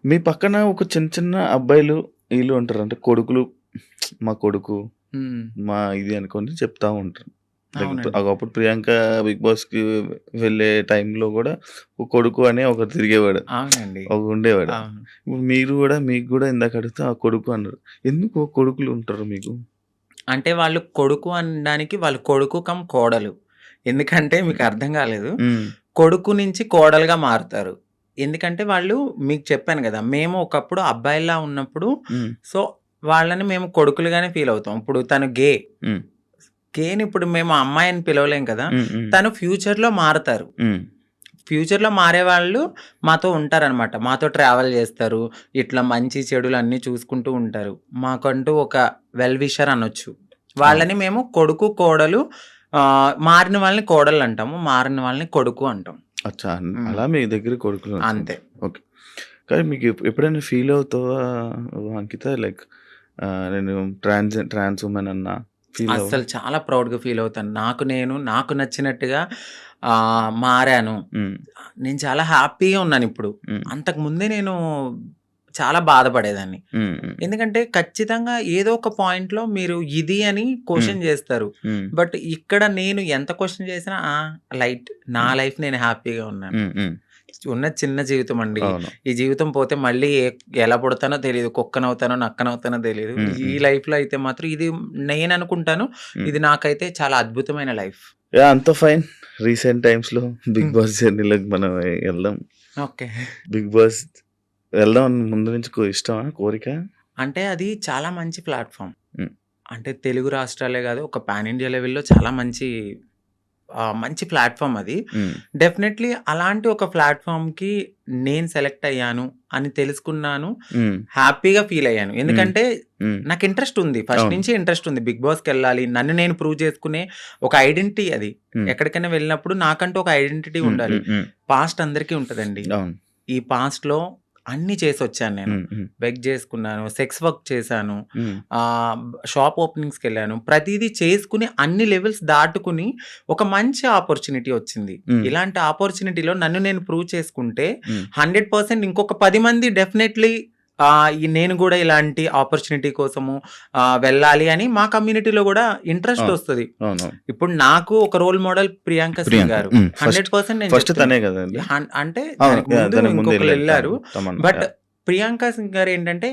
మీ పక్కన ఒక చిన్న చిన్న అబ్బాయిలు ఈళ్ళు ఉంటారు. అంటే కొడుకులు మా కొడుకు, హ్మ్. మా ఇది అనుకోని చెప్తా ఉంటారు. లైక్ అవునండి. ఒకప్పుడు ప్రియాంక బిగ్ బాస్‌కి వెళ్ళే టైంలో గూడా ఒక కొడుకు అని ఒకడు తిరిగేవాడు. అవునండి. ఒకడుండేవాడు. అవును. ఇప్పుడు మీరు గూడా మీకు గూడా ఇందాక అడిగితే ఆ కొడుకు అన్నారు. ఎందుకు కొడుకులు ఉంటారు మీకు? అంటే వాళ్ళు కొడుకు అనడానికి వాళ్ళు కొడుకు కమ్ కోడలు. ఎందుకంటే మీకు అర్థం కాలేదు. హ్మ్. కొడుకు నుంచి కోడలుగా మారుతారు. ఎందుకంటే వాళ్ళు మీకు చెప్పాను గదా! మేము ఒకప్పుడు అబ్బాయిలా ఉన్నప్పుడు హ్మ్. సో, వాళ్ళని మేము కొడుకులుగానే ఫీల్ అవుతాం. ఇప్పుడు తను గే. హ్మ్. గేని ఇప్పుడు మేము అమ్మాయి అని పిలవలేం కదా! హ్మ్. హ్మ్. తను ఫ్యూచర్‌లో మారతారు. హ్మ్. ఫ్యూచర్‌లో మారేవాళ్ళు మాతో ఉంటారనమాట. మాతో ట్రావెల్ జేస్తారు. ఇట్లా మంచి చెడులు అన్నీ చూసుకుంటూ ఉంటారు. మాకంటూ ఒక వెల్ విషర్ అనొచ్చు. అవును. వాళ్ళని మేము కొడుకు, కోడలు మారిన వాళ్ళని కోడలంటాము. మారిన వాళ్ళని కొడుకు అంటాం. అచ్చా! హ్మ్. అలా మీ దగ్గర కొడుకులుంటారు. అంతే. ఓకే. కానీ మీకు ఎప్పుడైనా ఫీల్ అవుతావా అంకిత? లైక్ నేను ట్రాన్స్ వుమెన్ అన్నా ఫీల్ అవ్వవా? అస్సలు చాలా ప్రౌడ్‌గా ఫీల్ అవుతాను. నాకు నచ్చినట్టుగా మారాను. హ్మ్. నేను చాలా హ్యాపీగా ఉన్నానిప్పుడు. హ్మ్. అంతకుముందే నేను చాలా బాధపడేదాన్ని. హ్మ్. హ్మ్. ఎందుకంటే ఖచ్చితంగా ఏదో ఒక పాయింట్‌లో మీరు ఇది అని హ్మ్. క్వెషన్ జేస్తారు. హ్మ్. బట్ ఇక్కడ నేను ఎంత క్వెషన్ చేసినా లైట్ నా హ్మ్. లైఫ్ నేను హ్యాపీగా ఉన్నాను. హ్మ్. హ్మ్. ఉన్నది చిన్న జీవితం అండి. అవును. ఈ జీవితం పోతే మళ్ళీ ఎలా పుడతానో తెలీదు. కుక్కనవుతానో, నక్కనవుతానో తెలీదు. హ్మ్. ఈ హ్మ్. లైఫ్‌లో అయితే మాత్రం ఇది నేననుకుంటాను. హ్మ్. ఇది నాకైతే చాలా అద్భుతమైన లైఫ్. యాహ్! అంతా ఫైన్. రీసెంట్ టైమ్స్‌లో బిగ్ హ్మ్. బాస్ జర్నీలోకి మనం ఎళ్దాం. ఓకే. బిగ్ బాస్ వెళ్దాం అని ముందు నుంచి ఇష్టమా? కోరిక? అంటే అది చాలా మంచి ప్లాట్‌ఫార్మ్. హ్మ్. అంటే తెలుగు రాష్ట్రాలే గాదు. ఒక పాన్ ఇండియా లెవెల్‌లో చాలా మంచి ప్లాట్‌ఫార్మ్ అది. హ్మ్. డెఫినైట్‌లీ అలాంటి ఒక ప్లాట్‌ఫార్మ్‌కి నేను సెలెక్ట్ అయ్యాను అని తెలుసుకున్నాను. హ్మ్. హ్యాపీగా ఫీల్ అయ్యాను. హ్మ్. ఎందుకంటే హ్మ్. నాకు ఇంట్రెస్ట్ ఉంది. ఫస్ట్ అవును. నుంచి ఇంట్రెస్ట్ ఉంది. బిగ్ బాస్‌కెళ్ళాలి. నన్ను నేను ప్రూవ్ చేసుకునే ఒక ఐడెంటిటీ అది. హ్మ్. ఎక్కడికైనా వెళ్ళినప్పుడు నాకంటూ ఒక ఐడెంటిటీ హ్మ్. ఉండాలి. హ్మ్. హ్మ్. పాస్ట్ అందరికీ ఉంటదండి. అవును. ఈ పాస్ట్‌లో అన్నీ చేసొచ్చాను నేను. హ్మ్. హ్మ్. బెగ్ చేసుకున్నాను. సెక్స్ వర్క్ చేశాను. హ్మ్. షాప్ ఓపెనింగ్స్‌కెళ్ళాను. ప్రతీదీ చేసుకొని అన్ని లెవెల్స్ దాటుకొని ఒక మంచి ఆపర్చునిటీ వచ్చింది. హ్మ్. ఇలాంటి ఆపర్చునిటీలో నన్ను నేను ప్రూవ్ చేసుకుంటే హ్మ్. 100% ఇంకొక 10 మంది డెఫినైట్‌లీ నేను గూడా ఇలాంటి ఆపర్చునిటీ కోసము వెళ్ళాలి అని మా కమ్యూనిటీలో గూడా ఇంట్రెస్ట్ అవును. ఒస్తది. అవునవును. ఇప్పుడు నాకు ఒక రోల్ మోడల్ ప్రియాంక సింగ్ ప్రియాంక. గారు. హ్మ్. ఫస్ట్. 100% నేను ఫస్ట్ చెప్తున్నా. తనే గదండీ! అంటే అవును. దానికి యాహ్! ముందు దానికి ముందు ఎళ్ళాడు ఇంకొకళ్ళెళ్లారు. తమన్నా. But yeah! ప్రియాంక సింగ్ గారేంటంటే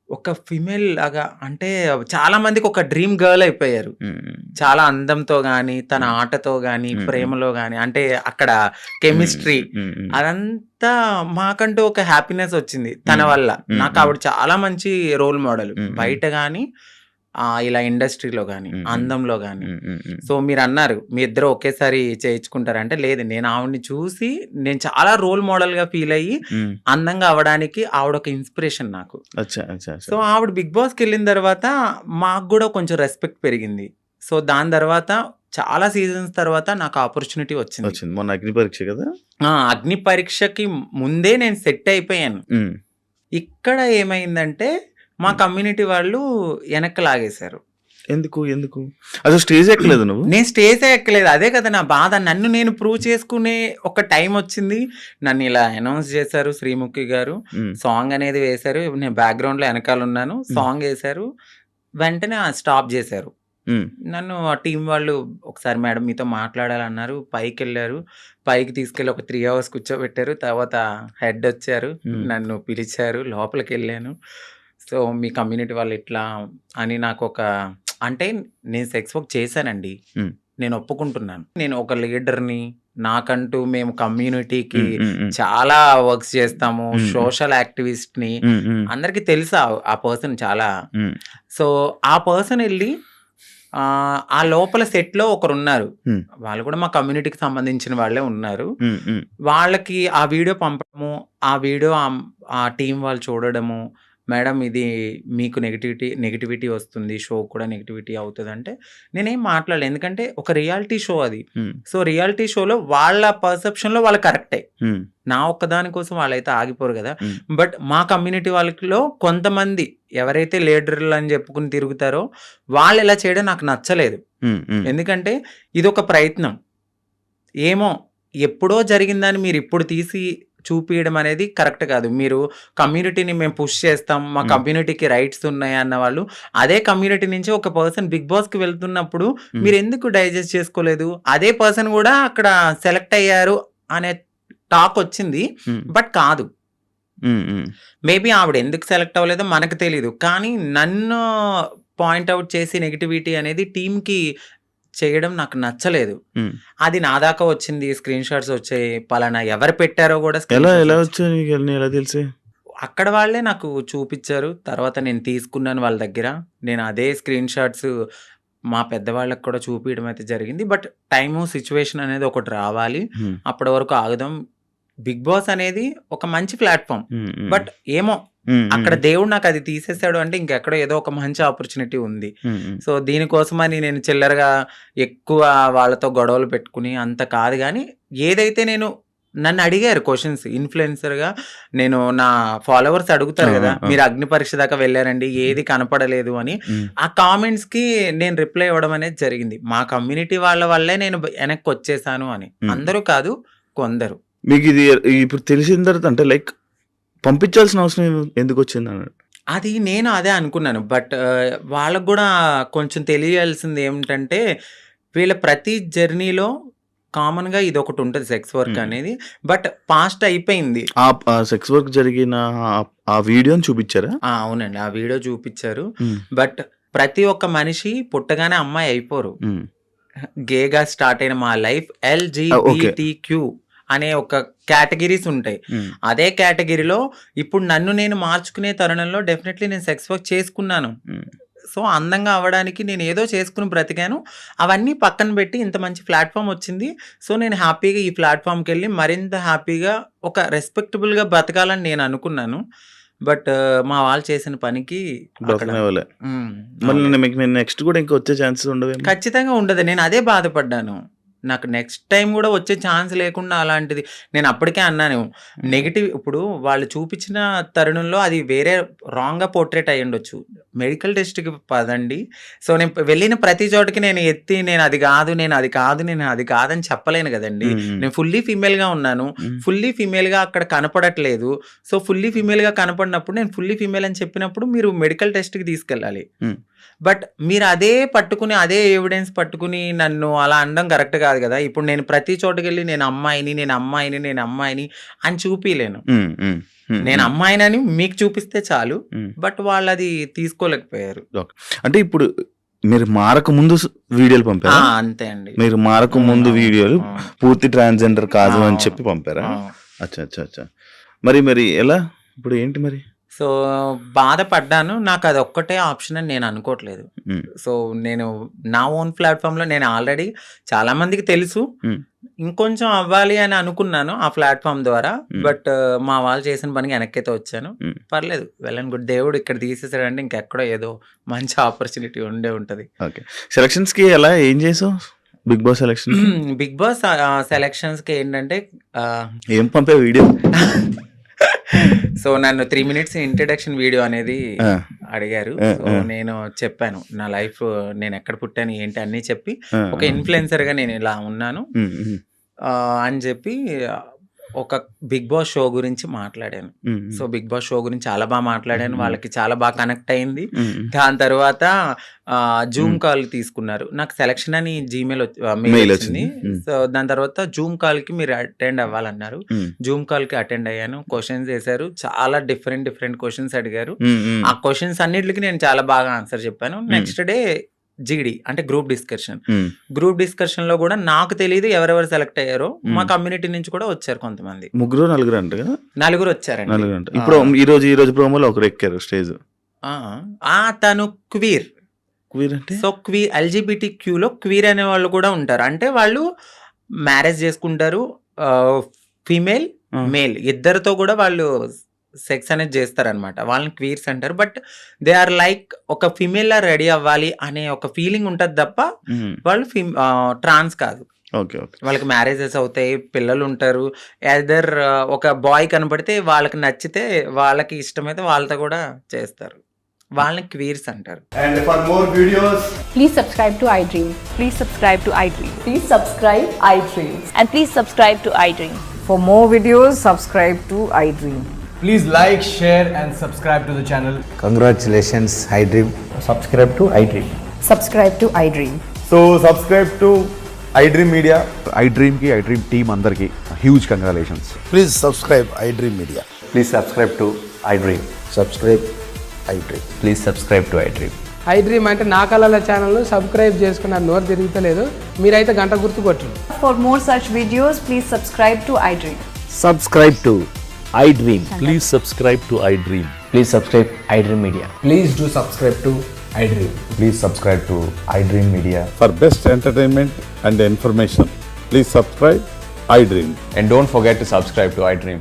ఒక ఫీమేల్ లాగా అంటే చాలా మందికి ఒక డ్రీమ్ గర్ల్ అయిపోయారు. హ్మ్. హ్మ్. చాలా అందంతో గాని, తన హ్మ్. ఆటతో గాని, హ్మ్. హ్మ్. ప్రేమలో గాని అంటే అక్కడ హ్మ్. కెమిస్ట్రీ హ్మ్. హ్మ్. అదంతా మాకంటూ ఒక హ్యాపీనెస్ వచ్చింది తన హ్మ్. వల్ల. హ్మ్. హ్మ్. నాకావిడ చాలా మంచి రోల్ మోడల్. హ్మ్. హ్మ్. బయట గాని ఇలా ఇండస్ట్రీలో గాని, హ్మ్. హ్మ్. అందంలో గాని. హ్మ్. హ్మ్. హ్మ్. సో, మీరన్నారు మీ ఇద్దరు ఒకేసారి చేయించుకుంటారా అంటే, లేదు నేను ఆవిడని చూసి నేను చాలా రోల్ మోడల్‌గా ఫీల్ అయ్యి, హ్మ్. అందంగా అవ్వడానికి ఆవిడొక ఇన్‌స్పిరేషన్ నాకు. అచ్చా! అచ్చా! అచ్చా! సో, ఆవిడ 'బిగ్ బాస్'కెళ్ళిన తర్వాత మాకు గూడా కొంచెం రెస్పెక్ట్ పెరిగింది. సో, దాని తర్వాత చాలా సీజన్స్ తర్వాత నాకు ఆపర్చునిటీ వచ్చింది. వచ్చింది. మొన్న అగ్ని పరీక్ష గదా! అగ్ని పరీక్షకి ముందే నేను సెట్ అయిపోయాను. హ్మ్. ఇక్కడ ఏమైందంటే, మా హ్మ్. కమ్యూనిటీ వాళ్ళు ఎనక్కి లాగేశారు. ఎందుకు? ఎందుకు? అసలు స్టేజ్ ఎక్కలేదా నువ్వు? నేను స్టేజే ఎక్కలేదు. అదే కదా నా బాధ. నన్ను నేను ప్రూవ్ చేసుకునే ఒక టైమొచ్చింది. నన్నిలా అనౌన్స్ చేశారు 'శ్రీముఖి' గారు. హ్మ్. సాంగ్ అనేది వేశారు. నేను బ్యాక్‌గ్రౌండ్‌లో ఎనకాలున్నాను. హ్మ్. సాంగేశారు. వెంటనే స్టాప్ జేశారు. హ్మ్. నన్ను ఆ టీమ్ వాళ్ళు ఒకసారి మేడం మీతో మాట్లాడాలన్నారు. పైకెళ్లారు. పైకి తీసుకెళ్ళి ఒక 3 అవర్స్ కూర్చోబెట్టారు. తర్వాత హెడొచ్చారు. హ్మ్. నన్ను పిలిచారు. లోపలికెళ్ళాను. సో, మీ కమ్యూనిటీ వాళ్ళు ఇట్లా అని నాకొక అంటే నేను సెక్స్ వర్క్ చేశానండి. హ్మ్. నేను ఒప్పుకుంటున్నాను. నేను ఒక లీడర్‌ని, నాకంటూ మేము కమ్యూనిటీకి హ్మ్. హ్మ్. హ్మ్. చాలా వర్క్స్ చేస్తాము. హ్మ్. హ్మ్. సోషల్ యాక్టివిస్ట్‌ని. హ్మ్. హ్మ్. అందరికి తెలుసు ఆ పర్సన్ చాలా. హ్మ్. సో, ఆ పర్సన్ ఎళ్లి ఆ లోపల సెట్‌లో ఒకరున్నారు. హ్మ్. వాళ్ళు కూడా మా కమ్యూనిటీకి సంబంధించిన వాళ్ళే ఉన్నారు. హ్మ్. హ్మ్. వాళ్ళకి ఆ వీడియో పంపడము, ఆ వీడియో ఆ టీమ్ వాళ్ళు చూడడము, "మేడం ఇది మీకు నెగటివిటీ వస్తుంది. షో కూడా నెగటివిటీ అవుతదంటే" నేనేం మాట్లాడలే. ఎందుకంటే ఒక రియాలిటీ షో అది. హ్మ్. సో, రియాలిటీ షోలో వాళ్ళ పర్సెప్షన్‌లో వాళ్ళు కరెక్టే. హ్మ్. నా ఒక్కదాని కోసం వాళ్ళైతే ఆగిపోరు గదా! హ్మ్. బట్ మా కమ్యూనిటీ వాళ్ళలో కొంతమంది ఎవరైతే లీడర్‌లని జెప్పుకొని తిరుగుతారో, వాళ్ళిలా చేయడం నాకు నచ్చలేదు. హ్మ్. హ్మ్. ఎందుకంటే ఇదొక ప్రయత్నం. ఏమో ఎప్పుడో జరిగిందాన్ని మీరిప్పుడు తీసి చూపియడం అనేది కరెక్ట్ కాదు. మీరు కమ్యూనిటీని మేము పుష్ చేస్తాం, మా కమ్యూనిటీకి రైట్స్ ఉన్నాయి అన్న వాళ్ళు అదే కమ్యూనిటీ నుంచి ఒక పర్సన్ బిగ్ బాస్‌కి వెళ్తున్నప్పుడు మీరెందుకు డైజెస్ట్ చేసుకోలేదు? అదే పర్సన్ కూడా అక్కడ సెలెక్ట్ అయ్యారు అనే టాక్ వచ్చింది. బట్ కాదు. మేబీ ఆవిడ ఎందుకు సెలెక్ట్ అవ్వలేదో మనకు తెలీదు. కానీ నన్ను పాయింట్ ఔట్ చేసి నెగటివిటీ అనేది టీమ్‌కి చేయడం నాకు నచ్చలేదు. అది నా దాకా వచ్చింది. స్క్రీన్ షాట్స్ వచ్చాయి. పలానా ఎవరు పెట్టారో కూడా ఎలా ఎలా వచ్చాయి నీకు అన్నీ ఎలా తెలిసి? అక్కడ వాళ్ళే నాకు చూపించారు. తర్వాత నేను తీసుకున్నాను వాళ్ళ దగ్గర. నేను అదే స్క్రీన్ షాట్స్ మా పెద్దవాళ్ళకి కూడా చూపియడం అయితే జరిగింది. బట్ టైము, సిచ్యువేషన్ అనేది ఒకటి రావాలి. అప్పటి వరకు ఆగుదాం. బిగ్ బాస్ అనేది ఒక మంచి ప్లాట్‌ఫామ్. బట్ ఏమో అక్కడ దేవుడు నాకు అది తీసేసాడు అంటే ఇంకెక్కడో ఏదో ఒక మంచి ఆపర్చునిటీ ఉంది. సో దీనికోసమని నేను చిల్లరగా ఎక్కువ వాళ్ళతో గొడవలు పెట్టుకుని అంత కాదు గానీ, ఏదైతే నన్ను అడిగారు క్వెషన్స్ ఇన్‌ఫ్లుయెన్సర్‌గా నేను నా ఫాలోవర్స్ అడుగుతారు కదా! మీరు అగ్ని పరీక్ష దాకా వెళ్లారండి. ఏది కనపడలేదు అని. ఆ కామెంట్స్‌కి నేను రిప్లై ఇవ్వడం అనేది జరిగింది. మా కమ్యూనిటీ వాళ్ళ వల్లే నేను వెనక్కొచ్చేసాను అని. అందరూ కాదు, కొందరు. మీకు ఇది ఇప్పుడు తెలిసిన తర్వాత అంటే లైక్ పంపించాల్సిన అవసరం ఎందుకొచ్చింది అన్నట్టు? అది నేను అదే అనుకున్నాను. బట్ వాళ్ళకి గూడా కొంచెం తెలియాల్సింది ఏమిటంటే, వీళ్ళ ప్రతి జర్నీలో కామన్‌గా ఇదొకటుంటది సెక్స్ వర్క్ అనేది. బట్ పాస్ట్ అయిపోయింది. సెక్స్ వర్క్ జరిగిన ఆ వీడియోని చూపించారా? అవునండి. ఆ వీడియో చూపిచ్చారు. బట్ ప్రతి ఒక్క మనిషి పుట్టగానే అమ్మాయి అయిపోరు. గేగా స్టార్ట్ అయిన మా లైఫ్ ఎల్‌జీబీటీక్యూ అనే ఒక కేటగిరీస్ ఉంటాయి. అదే కేటగిరీలో ఇప్పుడు నన్ను నేను మార్చుకునే తరుణంలో డెఫినెట్లీ నేను సెక్స్ వర్క్ చేసుకున్నాను. సో అందంగా అవ్వడానికి నేను ఏదో చేసుకుని బ్రతికాను. అవన్నీ పక్కన పెట్టి ఇంత మంచి ప్లాట్‌ఫామ్ వచ్చింది. సో నేను హ్యాపీగా ఈ ప్లాట్‌ఫామ్‌కెళ్ళి మరింత హ్యాపీగా ఒక రెస్పెక్టబుల్‌గా బ్రతకాలని నేను అనుకున్నాను. బట్ మా వాళ్ళు చేసిన పనికి అక్కడ బ్రతకనివ్వలే. మళ్ళీ మీకు నెక్స్ట్ కూడా ఇంకా వచ్చే ఛాన్సెస్ ఉండవేమో? ఖచ్చితంగా ఉండదు. నేను అదే బాధపడ్డాను. నాకు నెక్స్ట్ టైం కూడా వచ్చే ఛాన్స్ లేకుండా అలాంటిది నేను అప్పటికే అన్నాను. నెగెటివ్ ఇప్పుడు వాళ్ళు చూపించిన తరుణంలో అది వేరే రాంగ్‌గా పోర్ట్రేట్ అయ్యుండొచ్చు. మెడికల్ టెస్ట్‌కి పదండి. సో నేను వెళ్ళిన ప్రతి చోటకి నేను ఎత్తి నేను అది కాదు, నేను అది కాదు, నేను అది కాదని చెప్పలేను కదండీ. నేను ఫుల్లీ ఫీమేల్‌గా ఉన్నాను. ఫుల్లీ ఫీమేల్‌గా అక్కడ కనపడట్లేదు. సో ఫుల్లీ ఫీమేల్‌గా కనపడినప్పుడు నేను ఫుల్లీ ఫీమేల్ అని చెప్పినప్పుడు మీరు మెడికల్ టెస్ట్‌కి తీసుకెళ్ళాలి. బట్ మీరు అదే పట్టుకుని అదే ఎవిడెన్స్ పట్టుకుని నన్ను అలా అనడం కరెక్ట్ కాదు కదా! ఇప్పుడు నేను ప్రతి చోటకెళ్ళి నేను అమ్మాయిని, నేను అమ్మాయిని, నేను అమ్మాయిని అని చూపియలేను. నేను అమ్మాయినని మీకు చూపిస్తే చాలు. బట్ వాళ్ళది తీసుకోలేకపోయారు. అంటే ఇప్పుడు మీరు మారక ముందు వీడియోలు పంపారా? అంతే అండి. మీరు మారక ముందు వీడియోలు పూర్తి ట్రాన్స్‌జెండర్ కాదు అని చెప్పి పంపారా? అచ్చా అచ్చా అచ్చా. మరి ఎలా? ఇప్పుడు ఏంటి మరి? సో బాధపడ్డాను. నాకు అదొక్కటే ఆప్షన్ అని నేను అనుకోవట్లేదు. సో నేను నా ఓన్ ప్లాట్‌ఫామ్‌లో నేను ఆల్రెడీ చాలా మందికి తెలుసు. ఇంకొంచెం అవ్వాలి అని అనుకున్నాను ఆ ప్లాట్‌ఫామ్ ద్వారా. బట్ మా వాళ్ళు చేసిన పనికి వెనక్కైతే వచ్చాను. పర్లేదు. Well and good. దేవుడు ఇక్కడ తీసేసాడంటే ఇంకెక్కడో ఏదో మంచి ఆపర్చునిటీ ఉండే ఉంటది. ఓకే. సెలక్షన్స్‌కి ఎలా ఏం చేసావు? Bigg Boss selection. Bigg Boss సెలక్షన్స్‌కి ఏంటంటే ఏం పంపావు వీడియో? సో నన్ను 3 మినిట్స్ ఇంట్రడక్షన్ వీడియో అనేది అడిగారు. సో నేను చెప్పాను నా లైఫ్, నేను ఎక్కడ పుట్టాను ఏంటి అన్నీ చెప్పి ఒక ఇన్‌ఫ్లుయెన్సర్‌గా నేను ఇలా ఉన్నాను అని చెప్పి ఒక బిగ్ బాస్ షో గురించి మాట్లాడాను. సో బిగ్ బాస్ షో గురించి చాలా బాగా మాట్లాడాను. వాళ్ళకి చాలా బాగా కనెక్ట్ అయింది. దాని తర్వాత జూమ్ కాల్ తీసుకున్నారు. నాకు సెలక్షన్ అని జీమెయిల్ మెయిల్ వచ్చింది. సో దాని తర్వాత జూమ్ కాల్‌కి మీరు అటెండ్ అవ్వాలన్నారు. జూమ్ కాల్‌కి అటెండ్ అయ్యాను. క్వశ్చన్స్ వేశారు. చాలా డిఫరెంట్ క్వశ్చన్స్ అడిగారు. ఆ క్వశ్చన్స్ అన్నిటికి నేను చాలా బాగా ఆన్సర్ చెప్పాను. నెక్స్ట్ డే జీడీ అంటే గ్రూప్ డిస్కషన్. గ్రూప్ డిస్కషన్ లో కూడా నాకు తెలియదు ఎవరెవరు సెలెక్ట్ అయ్యారో. మా కమ్యూనిటీ నుంచి కూడా వచ్చారు కొంతమంది. 3-4 అంట కదా? 4 వచ్చారండి. ఇప్పుడు ఈ రోజు ప్రోమోలో ఒకరు ఎక్కారు స్టేజ్. తను క్వీర్ అంటే సో క్వీర్ ఎల్‌జీబీటీక్యూ లో క్వీర్ అనే వాళ్ళు కూడా ఉంటారు. అంటే వాళ్ళు మ్యారేజ్ చేసుకుంటారు. ఫీమేల్, మేల్ ఇద్దరితో కూడా వాళ్ళు సెక్స్ అనేది చేస్తారనమాట. వాళ్ళని క్వీర్స్ అంటారు. బట్ దే ఆర్ లైక్ ఒక ఫీమేల్ లా రెడీ అవ్వాలి అనే ఒక ఫీలింగ్ ఉంటది తప్ప వాళ్ళు ట్రాన్స్ కాదు. వాళ్ళకి మ్యారేజెస్ అవుతాయి, పిల్లలు ఉంటారు. ఎదర్ ఒక బాయ్ కనపడితే వాళ్ళకి నచ్చితే వాళ్ళకి ఇష్టమైతే వాళ్ళతో కూడా చేస్తారు. వాళ్ళని క్వీర్స్ అంటారు. And for more videos, please subscribe to iDream. Please subscribe to iDream. Please subscribe iDream. And please subscribe to iDream. For more videos, subscribe to iDream. Please like, share, and subscribe to the channel. Congratulations, iDream. Subscribe to iDream. Subscribe to iDream. So subscribe to iDream Media. iDream team అందరికి huge congratulations. Please subscribe iDream Media. Please subscribe to iDream. Subscribe iDream. Please subscribe to iDream. iDream అంటే నా కళల ఛానల్ను subscribe చేసుకున్న నోరు తిరుగుతలేదు, మీరైతే గంట గుర్తు కొట్టండి. For more such videos, please subscribe to iDream. Subscribe to iDream. Please subscribe to iDream. Please subscribe iDream Media. Please do subscribe to iDream. Please subscribe to iDream Media. For best entertainment and information, please subscribe iDream. And don't forget to subscribe to iDream.